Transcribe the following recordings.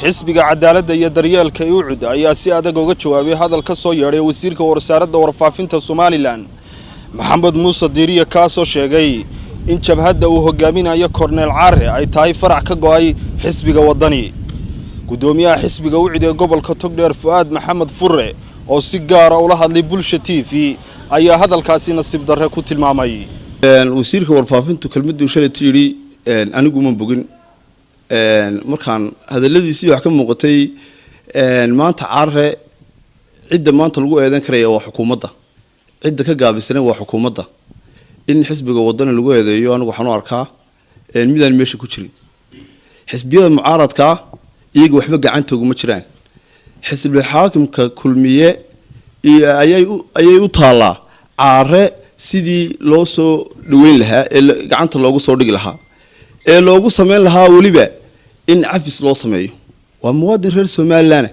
xisbiga cadaaladda iyo daryeelka UCD ayaa si adag uga jawaabay hadal ka soo yeedhay wasiirka wasaaradda warfaafinta Somaliland Maxamed Muuse Diiriye kaasoo sheegay in jabhadda uu hogaaminayo Cornel Caare ay tahay farac ka go'ay xisbiga wadani gudoomiyaha xisbiga UCD ee gobolka Togdheer Fuad Maxamed Furre oo si gaar ah ula hadlay Bulsha TV ayaa hadalkaasi nasiib darre ku tilmaamay wasiirka warfaafintu kelmaddu shalay tiri anigu ma bogin markaan hadaladiisii wax ka muuqatay maanta Caare cidda maanta lagu eedan karayo waa xukuumadda cidda ka gaabisana waa xukuumadda in xisbiga wadani lagu eedeeyo anigu waxaan u arkaa midaan meesha ku jirin xisbiyada mucaaradka iyaga waxba gacanta ugu ma jiraan xisbiga xaakimka kulmiye ayay u taalaa Caare sidii loo soo dhaweyn lahaa ee gacanta loogu soo dhigi lahaa ee loogu sameyn lahaa waliba in cafis loo sameeyo waa muwaadin reer Somaliland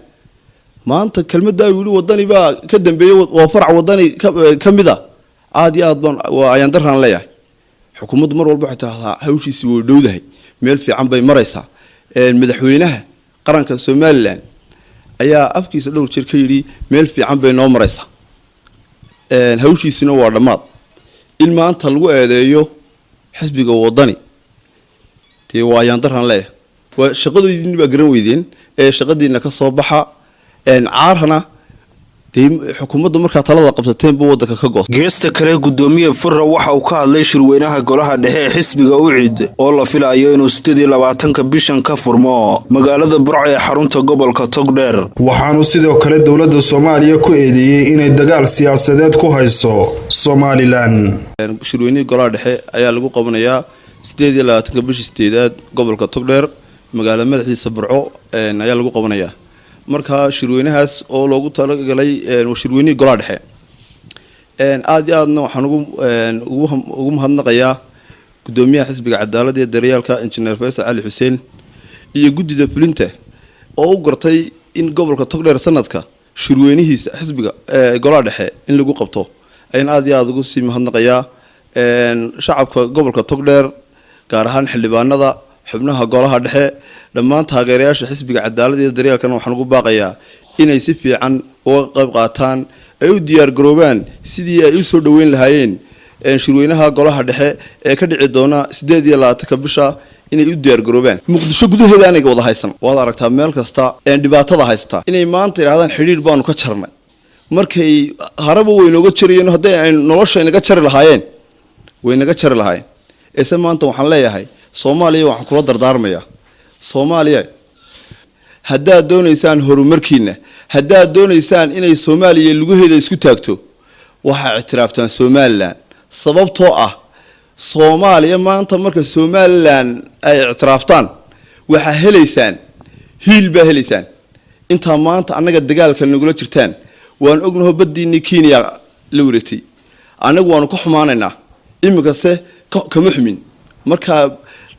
maanta kelmadda ay wili wadani baa ka dambeeyay waa farac wadani kamida aad iyo aad baan waa ayaan daran leeyahay xukuumaddu mar walba waxay tahay hawshiisii way dhowdahay meel fiican bay maraysaa madaxweynaha qaranka Somaliland ayaa afkiisa dhowr jeer ka yiri meel fiican bay noo maraysaa hawshiisina waa dhamaad in maanta lagu eedeeyo xisbiga wadani tii waa ayaan daran leeyahay waa shaqadoodii baa garan weydeen ee shaqadiina ka soo baxa Caarana xukuumaddu marka talada qabsateen buu wadanka ka go'ay geesta kale gudoomiye Furre waxa uu ka hadlay shirweynaha golaha dhexe ee xisbiga UCD oo la filayo inuu 28 bishan ka furmo magaalada Burco ee xarunta gobolka Togdheer waxaanu sidoo kale dawladda Soomaaliya ku eedeeyay inay dagaal siyaasadeed ku hayso Somaliland shirweynaha golaha dhexe ayaa lagu qabanayaa 28 bisha 8 gobolka Togdheer magaalada madaxdiisa Burco ayaa lagu qabanayaa marka shirweynahaas oo loogu talagalay shirweynihii golaha dhexe aad iyo aadna waxaan ugu mahadnaqayaa gudoomiyaha xisbiga cadaaladda iyo daryeelka Engineer Faisal Ali Xuseen iyo guddida fulinta oo u gartay in gobolka Togdheer sanadka shirweynihiisa xisbiga golaha dhexe in lagu qabto ayaan aad iyo aad ugu sii mahadnaqayaa shacabka gobolka Togdheer gaar ahaan xildhibaanada xubnaha golaha dhexe dhammaan taageerayaasha xisbiga cadaaladda iyo daryeelka waxaan ugu baaqayaa inay si fiican uga qayb qaataan ay u diyaar garoobaan sidii ay u soo dhaweyn lahaayeen shirweynaha golaha dhexe ee ka dhici doona 28 bisha inay u diyaar garoobaan muqdisho gudaheeda aniga wada haysan waad aragtaa meel kasta dhibaatada haysta inay maanta yiraahdaan xiriir baanu ka jarnay markay haraba way nooga jarayeen haday ay nolosha inaga jari lahaayeen way naga jari lahaayeen ee maanta waxaan leeyahay Soomaaliya waxaan kula dardaarmayaa Soomaaliya haddaad doonaysaan horumarkiina haddaad doonaysaan inay Soomaaliya lugaheeda isku taagto waxa ictiraaftaan Somaliland sababtoo ah Soomaaliya maanta marka Somaliland ay ictiraaftaan waxa helaysaan hiilba helaysaan inta maanta anaga dagaalka nagula jirtaan waan ognahay baddiina Kenya la wareegtay anagu waanu ka xumaanaynaa imika se kama xumin marka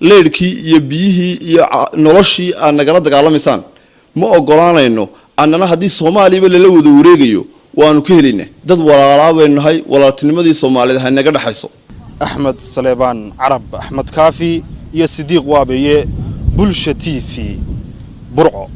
leerkii iyo biyihii iyo noloshii aan nagala dagaalamaysaan ma ogolaanayno annana hadii Soomaaliya la wada wareegayo waanu ka helaynaa dad walaalaabaynahay walaaltinimadii Soomaalida ha naga dhaxayso Ahmed Saleebaan Carab Ahmed Kaafi iyo Sidiiq Waabeeye Bulsha TV Burco.